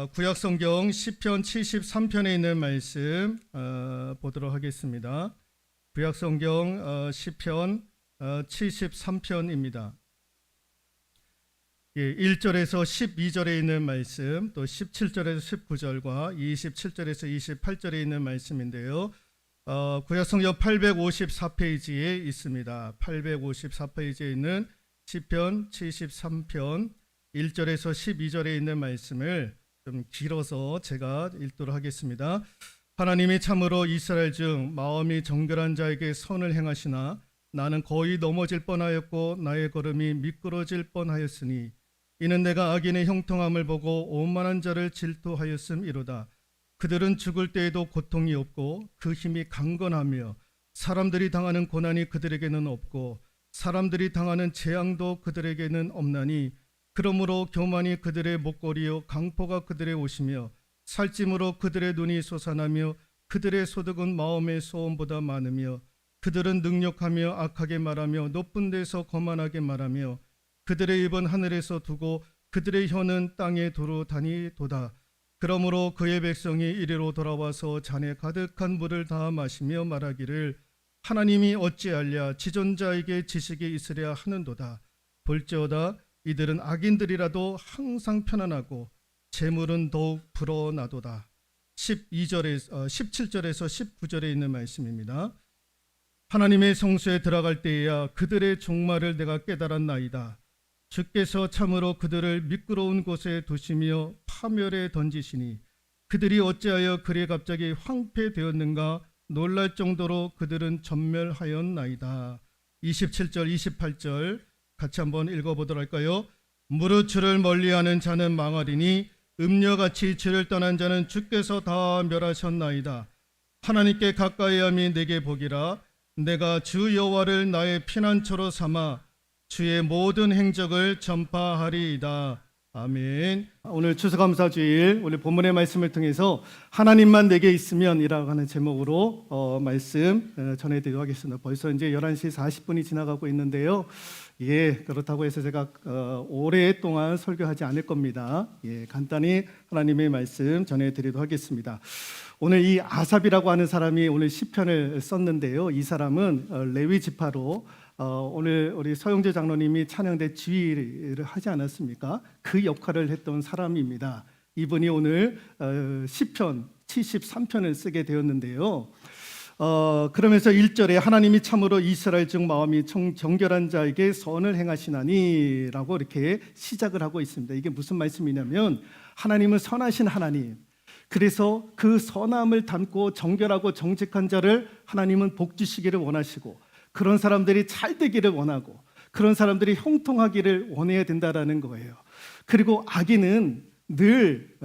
구약성경 시편 73편에 있는 말씀 보도록 하겠습니다. 구약성경 시편 73편입니다. 1절에서 12절에 있는 말씀, 또 17절에서 19절과 27절에서 28절에 있는 말씀인데요. 구약성경 854페이지에 있습니다. 854페이지에 있는 시편 73편 1절에서 12절에 있는 말씀을 좀 길어서 제가 읽도록 하겠습니다. 하나님이 참으로 이스라엘 중 마음이 정결한 자에게 선을 행하시나 나는 거의 넘어질 뻔하였고 나의 걸음이 미끄러질 뻔하였으니 이는 내가 악인의 형통함을 보고 오만한 자를 질투하였음이로다. 그들은 죽을 때에도 고통이 없고 그 힘이 강건하며 사람들이 당하는 고난이 그들에게는 없고 사람들이 당하는 재앙도 그들에게는 없나니 그러므로 교만이 그들의 목걸이요 강포가 그들의 옷이며 살찜으로 그들의 눈이 솟아나며 그들의 소득은 마음의 소원보다 많으며 그들은 능력하며 악하게 말하며 높은 데서 거만하게 말하며 그들의 입은 하늘에서 두고 그들의 혀는 땅에 두루 다니도다. 그러므로 그의 백성이 이리로 돌아와서 잔에 가득한 물을 다 마시며 말하기를 하나님이 어찌하랴 지존자에게 지식이 있으랴 하는도다. 볼지어다 이들은 악인들이라도 항상 편안하고 재물은 더욱 불어나도다. 17절에서 19절에 있는 말씀입니다. 하나님의 성소에 들어갈 때에야 그들의 종말을 내가 깨달았나이다. 주께서 참으로 그들을 미끄러운 곳에 두시며 파멸에 던지시니 그들이 어찌하여 그리 갑자기 황폐되었는가 놀랄 정도로 그들은 전멸하였나이다. 27절 28절 같이 한번 읽어보도록 할까요? 무릇 주를 멀리하는 자는 망하리니 음녀같이 주를 떠난 자는 주께서 다 멸하셨나이다. 하나님께 가까이함이 내게 복이라. 내가 주 여호와를 나의 피난처로 삼아 주의 모든 행적을 전파하리이다. 아멘. 오늘 추수감사주일 우리 본문의 말씀을 통해서 하나님만 내게 있으면 이라고 하는 제목으로 말씀 전해드리도록 하겠습니다. 벌써 이제 11시 40분이 지나가고 있는데요. 그렇다고 해서 제가 오랫동안 설교하지 않을 겁니다. 간단히 하나님의 말씀 전해드리도록 하겠습니다. 오늘 이 아삽이라고 하는 사람이 오늘 시편을 썼는데요. 이 사람은 레위 지파로 오늘 우리 서영재 장로님이 찬양대 지휘를 하지 않았습니까? 그 역할을 했던 사람입니다. 이분이 오늘 시편 73편을 쓰게 되었는데요. 그러면서 1절에 하나님이 참으로 이스라엘 중 마음이 정결한 자에게 선을 행하시나니 라고 이렇게 시작을 하고 있습니다. 이게 무슨 말씀이냐면 하나님은 선하신 하나님, 그래서 그 선함을 담고 정결하고 정직한 자를 하나님은 복 주시기를 원하시고 그런 사람들이 잘 되기를 원하고 그런 사람들이 형통하기를 원해야 된다라는 거예요. 그리고 악인은 늘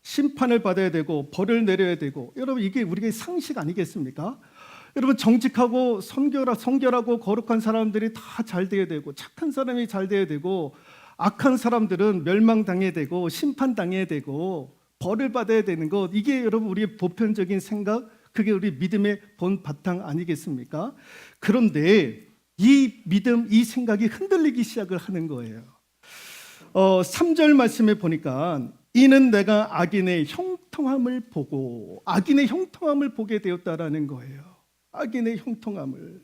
심판을 받아야 되고 벌을 내려야 되고, 여러분 이게 우리의 상식 아니겠습니까? 여러분 정직하고 성결하고 거룩한 사람들이 다 잘 돼야 되고 착한 사람이 잘 돼야 되고 악한 사람들은 멸망당해야 되고 심판당해야 되고 벌을 받아야 되는 것, 이게 여러분 우리의 보편적인 생각, 그게 우리 믿음의 본 바탕 아니겠습니까? 그런데 이 믿음, 이 생각이 흔들리기 시작을 하는 거예요. 3절 말씀에 보니까 이는 내가 악인의 형통함을 보고, 악인의 형통함을 보게 되었다라는 거예요. 악인의 형통함을.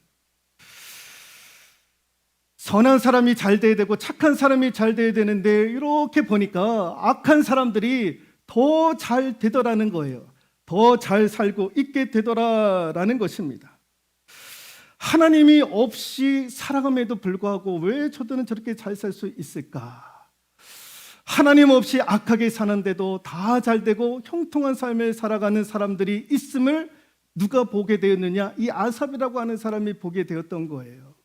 선한 사람이 잘 돼야 되고 착한 사람이 잘 돼야 되는데 이렇게 보니까 악한 사람들이 더 잘 되더라는 거예요. 더 잘 살고 있게 되더라라는 것입니다. 하나님이 없이 살아감에도 불구하고 왜 저들은 저렇게 잘 살 수 있을까? 하나님 없이 악하게 사는데도 다 잘 되고 형통한 삶을 살아가는 사람들이 있음을 누가 보게 되었느냐? 이 아삽이라고 하는 사람이 보게 되었던 거예요.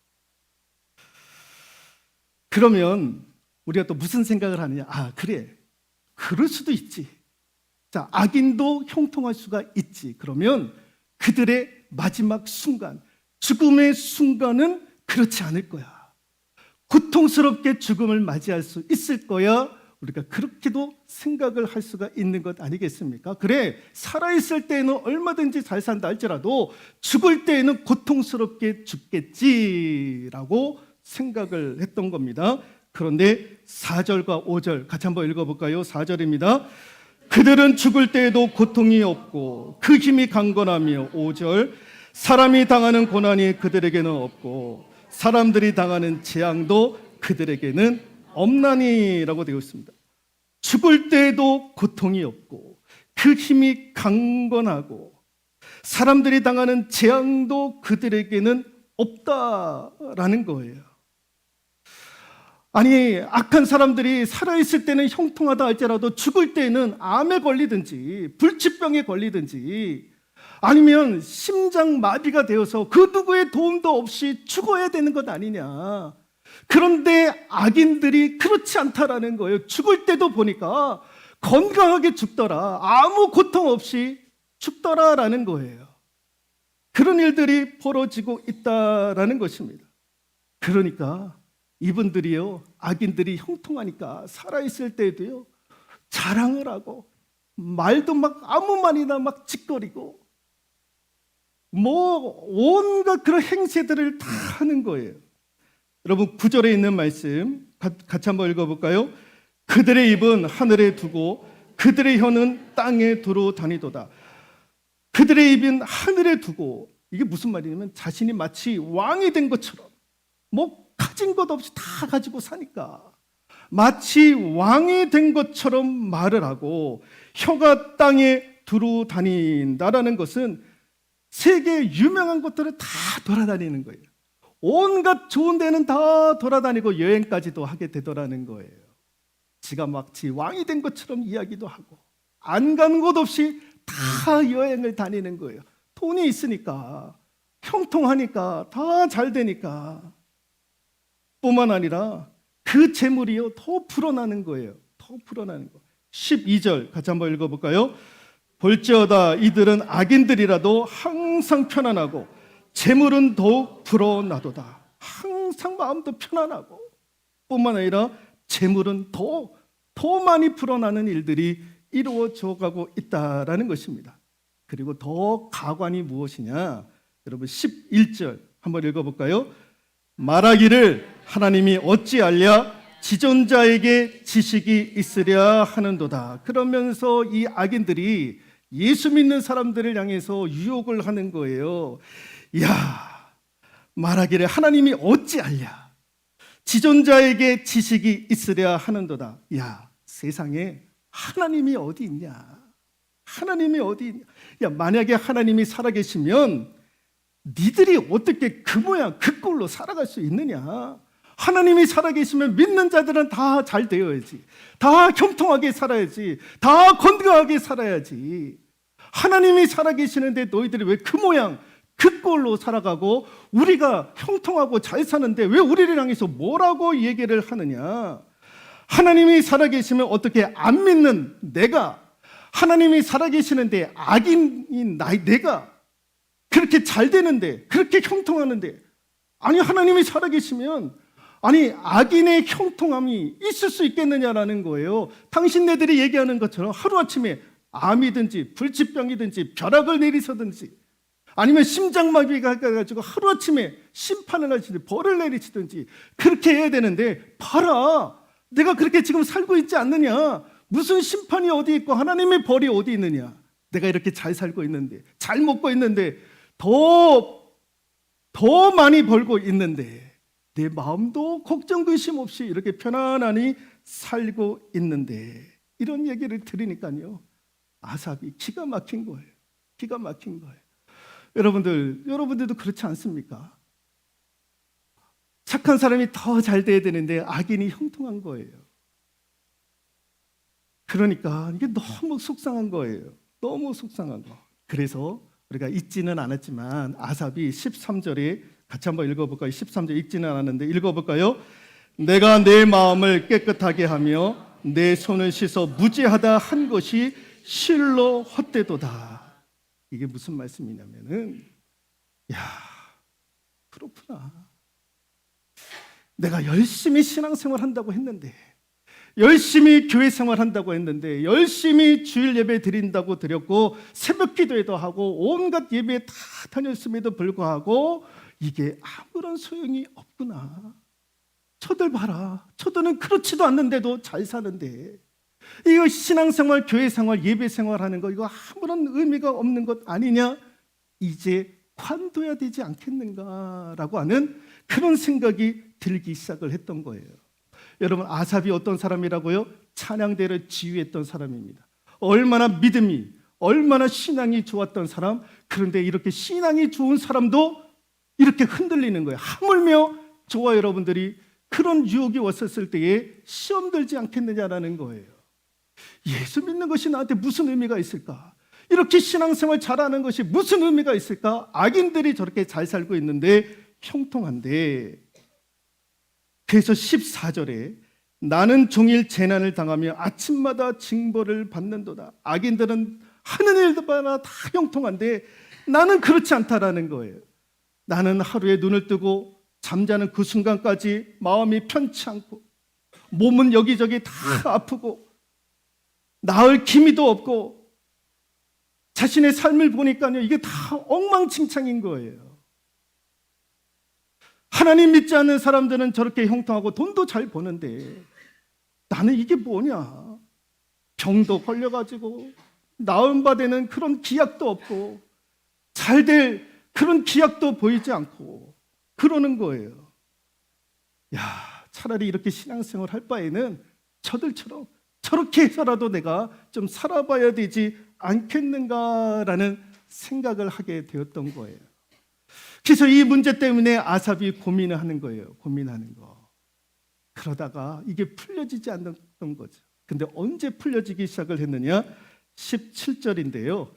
그러면 우리가 또 무슨 생각을 하느냐? 그래, 그럴 수도 있지. 자, 악인도 형통할 수가 있지. 그러면 그들의 마지막 순간, 죽음의 순간은 그렇지 않을 거야. 고통스럽게 죽음을 맞이할 수 있을 거야. 우리가 그렇게도 생각을 할 수가 있는 것 아니겠습니까? 그래, 살아있을 때에는 얼마든지 잘 산다 할지라도 죽을 때에는 고통스럽게 죽겠지라고 생각을 했던 겁니다. 그런데 4절과 5절 같이 한번 읽어볼까요? 4절입니다. 그들은 죽을 때에도 고통이 없고 그 힘이 강건하며 5절 사람이 당하는 고난이 그들에게는 없고 사람들이 당하는 재앙도 그들에게는 없나니라고 되어 있습니다. 죽을 때에도 고통이 없고 그 힘이 강건하고 사람들이 당하는 재앙도 그들에게는 없다라는 거예요. 아니, 악한 사람들이 살아있을 때는 형통하다 할지라도 죽을 때는 암에 걸리든지 불치병에 걸리든지 아니면 심장마비가 되어서 그 누구의 도움도 없이 죽어야 되는 것 아니냐. 그런데 악인들이 그렇지 않다라는 거예요. 죽을 때도 보니까 건강하게 죽더라. 아무 고통 없이 죽더라라는 거예요. 그런 일들이 벌어지고 있다라는 것입니다. 그러니까 이분들이요, 악인들이 형통하니까 살아있을 때에도요 자랑을 하고 말도 막 아무 말이나 막 짓거리고 뭐 온갖 그런 행세들을 다 하는 거예요. 여러분 9절에 있는 말씀 같이 한번 읽어볼까요? 그들의 입은 하늘에 두고 그들의 혀는 땅에 두루 다니도다. 그들의 입은 하늘에 두고, 이게 무슨 말이냐면 자신이 마치 왕이 된 것처럼 뭐 가진 것 없이 다 가지고 사니까 마치 왕이 된 것처럼 말을 하고 혀가 땅에 두루 다닌다라는 것은 세계 유명한 곳들을 다 돌아다니는 거예요. 온갖 좋은 데는 다 돌아다니고 여행까지도 하게 되더라는 거예요. 지가 마치 왕이 된 것처럼 이야기도 하고 안 간 곳 없이 다 여행을 다니는 거예요. 돈이 있으니까, 형통하니까, 다 잘 되니까. 뿐만 아니라 그 재물이요 더 불어나는 거예요. 더 불어나는 거. 12절 같이 한번 읽어볼까요? 볼지어다 이들은 악인들이라도 항상 편안하고 재물은 더욱 불어나도다. 항상 마음도 편안하고 뿐만 아니라 재물은 더 많이 불어나는 일들이 이루어져 가고 있다라는 것입니다. 그리고 더 가관이 무엇이냐? 여러분 11절 한번 읽어볼까요? 말하기를 하나님이 어찌 알랴 지존자에게 지식이 있으랴 하는도다. 그러면서 이 악인들이 예수 믿는 사람들을 향해서 유혹을 하는 거예요. 야, 말하기를 하나님이 어찌 알랴 지존자에게 지식이 있으랴 하는도다. 야, 세상에 하나님이 어디 있냐? 하나님이 어디 있냐? 야, 만약에 하나님이 살아계시면 니들이 어떻게 그 모양 그 꼴로 살아갈 수 있느냐? 하나님이 살아계시면 믿는 자들은 다 잘 되어야지, 다 형통하게 살아야지, 다 건강하게 살아야지. 하나님이 살아계시는데 너희들이 왜 그 모양 그 꼴로 살아가고 우리가 형통하고 잘 사는데 왜 우리를 향해서 뭐라고 얘기를 하느냐? 하나님이 살아계시면 어떻게 안 믿는 내가, 하나님이 살아계시는데 악인인 내가 그렇게 잘 되는데, 그렇게 형통하는데, 아니 하나님이 살아계시면 아니 악인의 형통함이 있을 수 있겠느냐라는 거예요. 당신네들이 얘기하는 것처럼 하루아침에 암이든지 불치병이든지 벼락을 내리서든지 아니면 심장마비가 가지고 하루아침에 심판을 하시든지 벌을 내리시든지 그렇게 해야 되는데, 봐라 내가 그렇게 지금 살고 있지 않느냐? 무슨 심판이 어디 있고 하나님의 벌이 어디 있느냐? 내가 이렇게 잘 살고 있는데, 잘 먹고 있는데, 더 많이 벌고 있는데, 내 마음도 걱정 근심 없이 이렇게 편안하니 살고 있는데, 이런 얘기를 들으니까요 아삽이 기가 막힌 거예요. 기가 막힌 거예요. 여러분들도 그렇지 않습니까? 착한 사람이 더 잘 돼야 되는데 악인이 형통한 거예요. 그러니까 이게 너무 속상한 거예요. 너무 속상한 거. 그래서 우리가 읽지는 않았지만 아삽이 13절에 같이 한번 읽어볼까요? 13절 읽지는 않았는데 읽어볼까요? 내가 내 마음을 깨끗하게 하며 내 손을 씻어 무죄하다 한 것이 실로 헛되도다. 이게 무슨 말씀이냐면은, 야, 그렇구나. 내가 열심히 신앙생활 한다고 했는데, 열심히 교회 생활한다고 했는데, 열심히 주일 예배 드린다고 드렸고 새벽 기도회도 하고 온갖 예배 다 다녔음에도 불구하고 이게 아무런 소용이 없구나. 저들 봐라, 저들은 그렇지도 않는데도 잘 사는데, 이거 신앙생활, 교회생활, 예배생활 하는 거 이거 아무런 의미가 없는 것 아니냐? 이제 관둬야 되지 않겠는가라고 하는 그런 생각이 들기 시작을 했던 거예요. 여러분, 아삽이 어떤 사람이라고요? 찬양대를 지휘했던 사람입니다. 얼마나 믿음이, 얼마나 신앙이 좋았던 사람. 그런데 이렇게 신앙이 좋은 사람도 이렇게 흔들리는 거예요. 하물며 저와 여러분들이 그런 유혹이 왔었을 때에 시험 들지 않겠느냐라는 거예요. 예수 믿는 것이 나한테 무슨 의미가 있을까? 이렇게 신앙생활 잘하는 것이 무슨 의미가 있을까? 악인들이 저렇게 잘 살고 있는데 형통한데. 그래서 14절에 나는 종일 재난을 당하며 아침마다 징벌을 받는도다. 악인들은 하는 일마다 다 형통한데 나는 그렇지 않다라는 거예요. 나는 하루에 눈을 뜨고 잠자는 그 순간까지 마음이 편치 않고 몸은 여기저기 다 아프고 나을 기미도 없고 자신의 삶을 보니까요, 이게 다 엉망진창인 거예요. 하나님 믿지 않는 사람들은 저렇게 형통하고 돈도 잘 버는데 나는 이게 뭐냐? 병도 걸려가지고 나은 바 되는 그런 기약도 없고 잘 될 그런 기약도 보이지 않고 그러는 거예요. 야, 차라리 이렇게 신앙생활 할 바에는 저들처럼 저렇게 해서라도 내가 좀 살아봐야 되지 않겠는가라는 생각을 하게 되었던 거예요. 그래서 이 문제 때문에 아삽이 고민을 하는 거예요. 고민하는 거. 그러다가 이게 풀려지지 않았던 거죠. 근데 언제 풀려지기 시작을 했느냐? 17절인데요.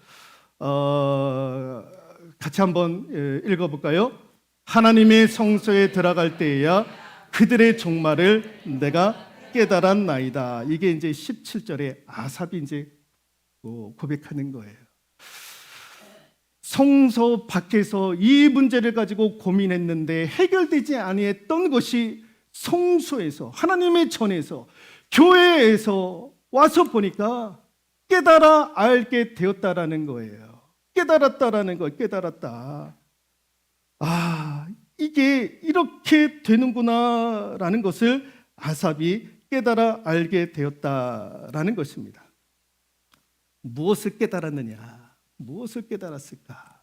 같이 한번 읽어볼까요? 하나님의 성소에 들어갈 때에야 그들의 종말을 내가 깨달았나이다. 이게 이제 17절에 아삽이 이제 고백하는 거예요. 성소 밖에서 이 문제를 가지고 고민했는데 해결되지 아니했던 것이 성소에서, 하나님의 전에서, 교회에서 와서 보니까 깨달아 알게 되었다라는 거예요. 깨달았다라는 거, 깨달았다. 아, 이게 이렇게 되는구나라는 것을 아삽이 깨달아 알게 되었다라는 것입니다. 무엇을 깨달았느냐? 무엇을 깨달았을까?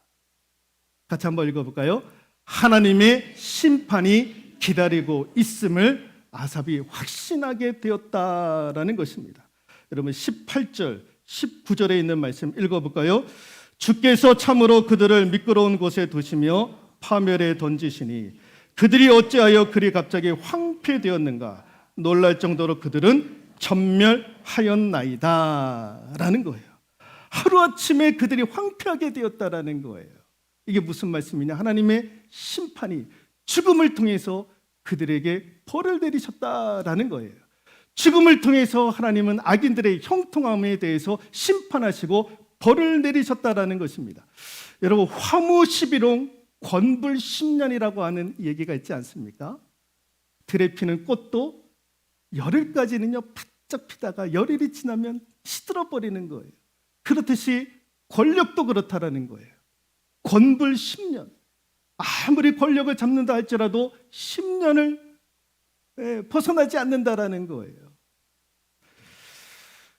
같이 한번 읽어볼까요? 하나님의 심판이 기다리고 있음을 아삽이 확신하게 되었다라는 것입니다. 여러분 18절, 19절에 있는 말씀 읽어볼까요? 주께서 참으로 그들을 미끄러운 곳에 두시며 파멸에 던지시니 그들이 어찌하여 그리 갑자기 황폐되었는가? 놀랄 정도로 그들은 전멸하였나이다 라는 거예요. 하루아침에 그들이 황폐하게 되었다라는 거예요. 이게 무슨 말씀이냐? 하나님의 심판이 죽음을 통해서 그들에게 벌을 내리셨다라는 거예요. 죽음을 통해서 하나님은 악인들의 형통함에 대해서 심판하시고 벌을 내리셨다라는 것입니다. 여러분, 화무 11홍 권불 10년이라고 하는 얘기가 있지 않습니까? 들에 피는 꽃도 열흘까지는요 바짝 피다가 열흘이 지나면 시들어버리는 거예요. 그렇듯이 권력도 그렇다라는 거예요. 권불 10년. 아무리 권력을 잡는다 할지라도 10년을 벗어나지 않는다라는 거예요.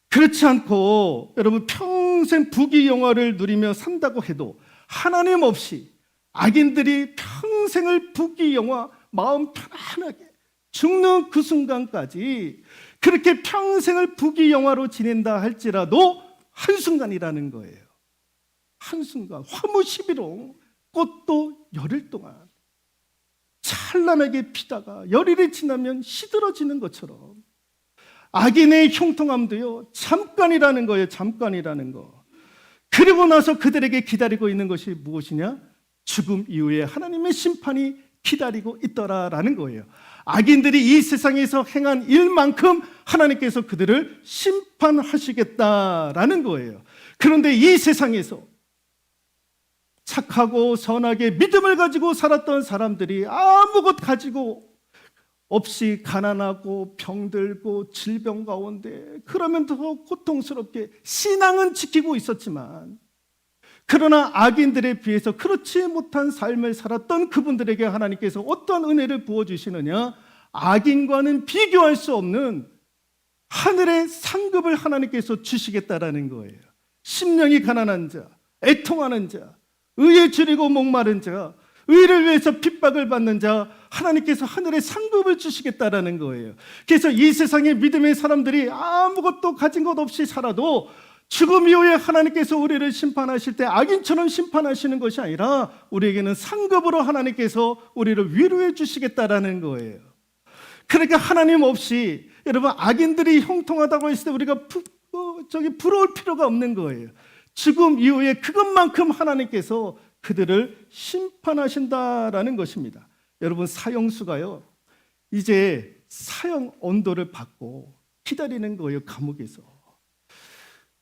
그렇지 않고 여러분 평생 부귀영화를 누리며 산다고 해도 하나님 없이 악인들이 평생을 부귀영화 마음 편안하게 죽는 그 순간까지 그렇게 평생을 부귀영화로 지낸다 할지라도 한순간이라는 거예요. 한순간 화무 11홍 꽃도 열흘 동안 찬란하게 피다가 열흘이 지나면 시들어지는 것처럼 악인의 형통함도요 잠깐이라는 거예요. 잠깐이라는 거. 그리고 나서 그들에게 기다리고 있는 것이 무엇이냐? 죽음 이후에 하나님의 심판이 기다리고 있더라라는 거예요. 악인들이 이 세상에서 행한 일만큼 하나님께서 그들을 심판하시겠다라는 거예요. 그런데 이 세상에서 착하고 선하게 믿음을 가지고 살았던 사람들이 아무것 가지고 없이 가난하고 병들고 질병 가운데 그러면서 고통스럽게 신앙은 지키고 있었지만 그러나 악인들에 비해서 그렇지 못한 삶을 살았던 그분들에게 하나님께서 어떤 은혜를 부어주시느냐? 악인과는 비교할 수 없는 하늘의 상급을 하나님께서 주시겠다라는 거예요. 심령이 가난한 자, 애통하는 자, 의에 줄이고 목마른 자, 의를 위해서 핍박을 받는 자, 하나님께서 하늘의 상급을 주시겠다라는 거예요. 그래서 이 세상의 믿음의 사람들이 아무것도 가진 것 없이 살아도 죽음 이후에 하나님께서 우리를 심판하실 때 악인처럼 심판하시는 것이 아니라 우리에게는 상급으로 하나님께서 우리를 위로해 주시겠다라는 거예요. 그러니까 하나님 없이 여러분 악인들이 형통하다고 했을 때 우리가 부러울 필요가 없는 거예요. 죽음 이후에 그것만큼 하나님께서 그들을 심판하신다라는 것입니다. 여러분 사형수가요 이제 사형 언도를 받고 기다리는 거예요. 감옥에서.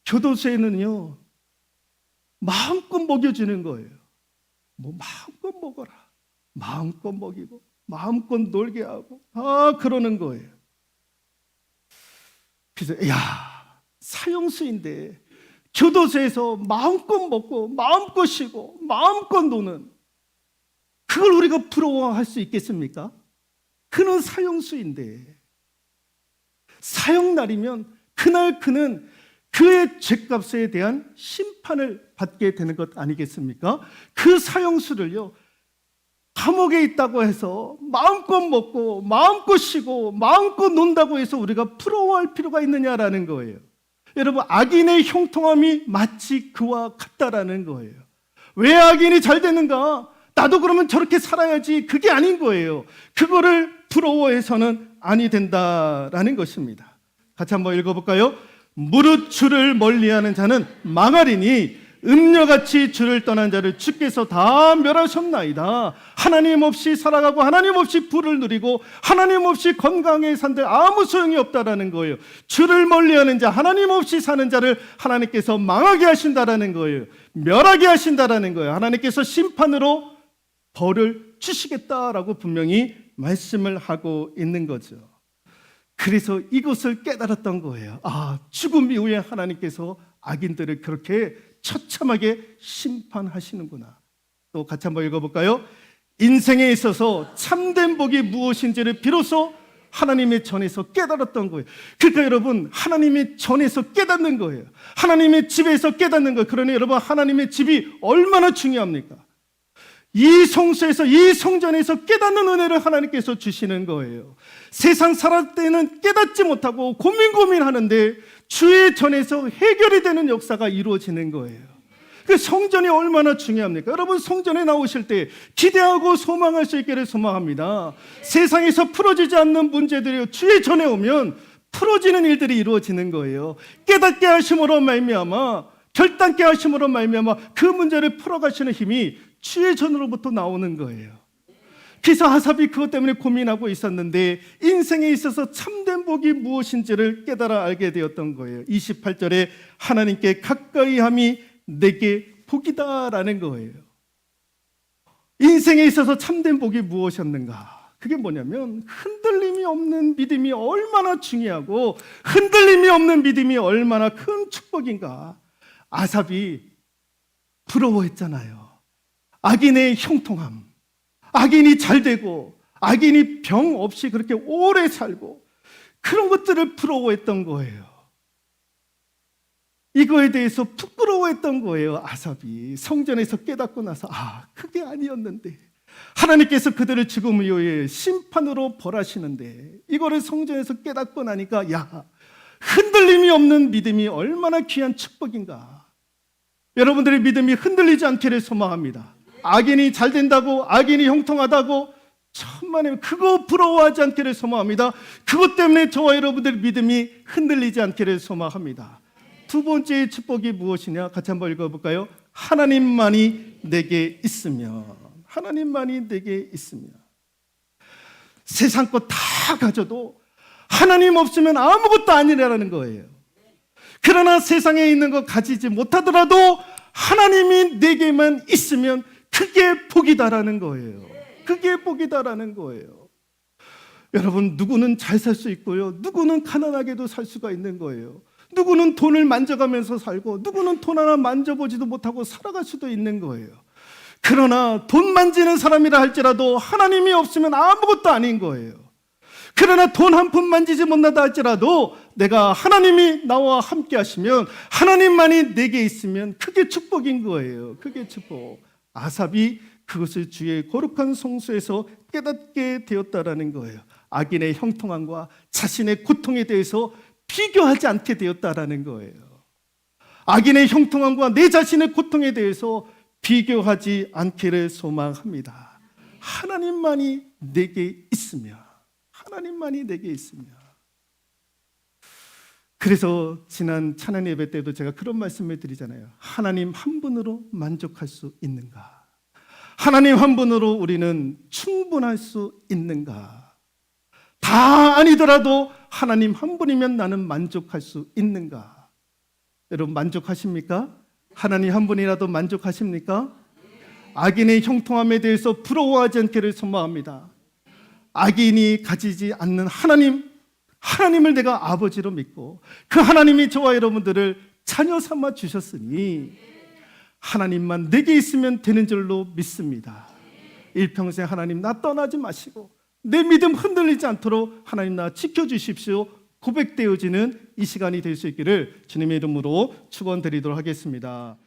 교도소에는요 마음껏 먹여주는 거예요. 뭐 마음껏 먹어라, 마음껏 먹이고 마음껏 놀게 하고 그러는 거예요. 그래서 야 사형수인데 교도소에서 마음껏 먹고 마음껏 쉬고 마음껏 노는 그걸 우리가 부러워할 수 있겠습니까? 그는 사형수인데 사형날이면 그날 그는 그의 죄값에 대한 심판을 받게 되는 것 아니겠습니까? 그 사형수를요 감옥에 있다고 해서 마음껏 먹고 마음껏 쉬고 마음껏 논다고 해서 우리가 부러워할 필요가 있느냐라는 거예요. 여러분 악인의 형통함이 마치 그와 같다라는 거예요. 왜 악인이 잘 되는가? 나도 그러면 저렇게 살아야지. 그게 아닌 거예요. 그거를 부러워해서는 아니 된다라는 것입니다. 같이 한번 읽어볼까요? 무릇 주를 멀리하는 자는 망하리니 음녀같이 주를 떠난 자를 주께서 다 멸하셨나이다. 하나님 없이 살아가고 하나님 없이 부를 누리고 하나님 없이 건강하게 산들 아무 소용이 없다라는 거예요. 주를 멀리하는 자, 하나님 없이 사는 자를 하나님께서 망하게 하신다라는 거예요. 멸하게 하신다라는 거예요. 하나님께서 심판으로 벌을 주시겠다라고 분명히 말씀을 하고 있는 거죠. 그래서 이것을 깨달았던 거예요. 죽음 이후에 하나님께서 악인들을 그렇게 처참하게 심판하시는구나. 또 같이 한번 읽어볼까요? 인생에 있어서 참된 복이 무엇인지를 비로소 하나님의 전에서 깨달았던 거예요. 그러니까 여러분 하나님의 전에서 깨닫는 거예요. 하나님의 집에서 깨닫는 거예요. 그러니 여러분 하나님의 집이 얼마나 중요합니까? 이 성소에서 이 성전에서 깨닫는 은혜를 하나님께서 주시는 거예요. 세상 살아갈 때는 깨닫지 못하고 고민하는데 주의 전에서 해결이 되는 역사가 이루어지는 거예요. 그 성전이 얼마나 중요합니까? 여러분 성전에 나오실 때 기대하고 소망할 수 있기를 소망합니다. 세상에서 풀어지지 않는 문제들이 주의 전에 오면 풀어지는 일들이 이루어지는 거예요. 깨닫게 하심으로 말미암아 결단케 하심으로 말미암아 그 문제를 풀어가시는 힘이 주의 전으로부터 나오는 거예요. 그래서 아삽이 그것 때문에 고민하고 있었는데 인생에 있어서 참된 복이 무엇인지를 깨달아 알게 되었던 거예요. 28절에 하나님께 가까이함이 내게 복이다라는 거예요. 인생에 있어서 참된 복이 무엇이었는가? 그게 뭐냐면 흔들림이 없는 믿음이 얼마나 중요하고 흔들림이 없는 믿음이 얼마나 큰 축복인가. 아삽이 부러워했잖아요. 악인의 형통함, 악인이 잘 되고 악인이 병 없이 그렇게 오래 살고 그런 것들을 부러워했던 거예요. 이거에 대해서 부끄러워했던 거예요. 아삽이 성전에서 깨닫고 나서 그게 아니었는데 하나님께서 그들을 죽음 이후에 심판으로 벌하시는데 이거를 성전에서 깨닫고 나니까 흔들림이 없는 믿음이 얼마나 귀한 축복인가. 여러분들의 믿음이 흔들리지 않기를 소망합니다. 악인이 잘 된다고 악인이 형통하다고 천만에 그거 부러워하지 않기를 소망합니다. 그것 때문에 저와 여러분들의 믿음이 흔들리지 않기를 소망합니다. 두 번째 축복이 무엇이냐? 같이 한번 읽어볼까요? 하나님만이 내게 있으면, 하나님만이 내게 있으면. 세상 것 다 가져도 하나님 없으면 아무것도 아니라는 거예요. 그러나 세상에 있는 거 가지지 못하더라도 하나님이 내게만 있으면 그게 복이다라는 거예요. 그게 복이다라는 거예요. 여러분 누구는 잘 살 수 있고요. 누구는 가난하게도 살 수가 있는 거예요. 누구는 돈을 만져가면서 살고 누구는 돈 하나 만져보지도 못하고 살아갈 수도 있는 거예요. 그러나 돈 만지는 사람이라 할지라도 하나님이 없으면 아무것도 아닌 거예요. 그러나 돈 한 푼 만지지 못한다 할지라도 내가 하나님이 나와 함께 하시면, 하나님만이 내게 있으면 그게 축복인 거예요. 그게 축복. 아삽이 그것을 주의 거룩한 성소에서 깨닫게 되었다라는 거예요. 악인의 형통함과 자신의 고통에 대해서 비교하지 않게 되었다라는 거예요. 악인의 형통함과 내 자신의 고통에 대해서 비교하지 않기를 소망합니다. 하나님만이 내게 있으며, 하나님만이 내게 있으며. 그래서 지난 찬양 예배 때도 제가 그런 말씀을 드리잖아요. 하나님 한 분으로 만족할 수 있는가? 하나님 한 분으로 우리는 충분할 수 있는가? 다 아니더라도 하나님 한 분이면 나는 만족할 수 있는가? 여러분 만족하십니까? 하나님 한 분이라도 만족하십니까? 악인의 형통함에 대해서 부러워하지 않기를 소망합니다. 악인이 가지지 않는 하나님을 내가 아버지로 믿고 그 하나님이 저와 여러분들을 자녀 삼아 주셨으니 하나님만 내게 있으면 되는 줄로 믿습니다. 일평생 하나님 나 떠나지 마시고 내 믿음 흔들리지 않도록 하나님 나 지켜주십시오 고백되어지는 이 시간이 될 수 있기를 주님의 이름으로 축원드리도록 하겠습니다.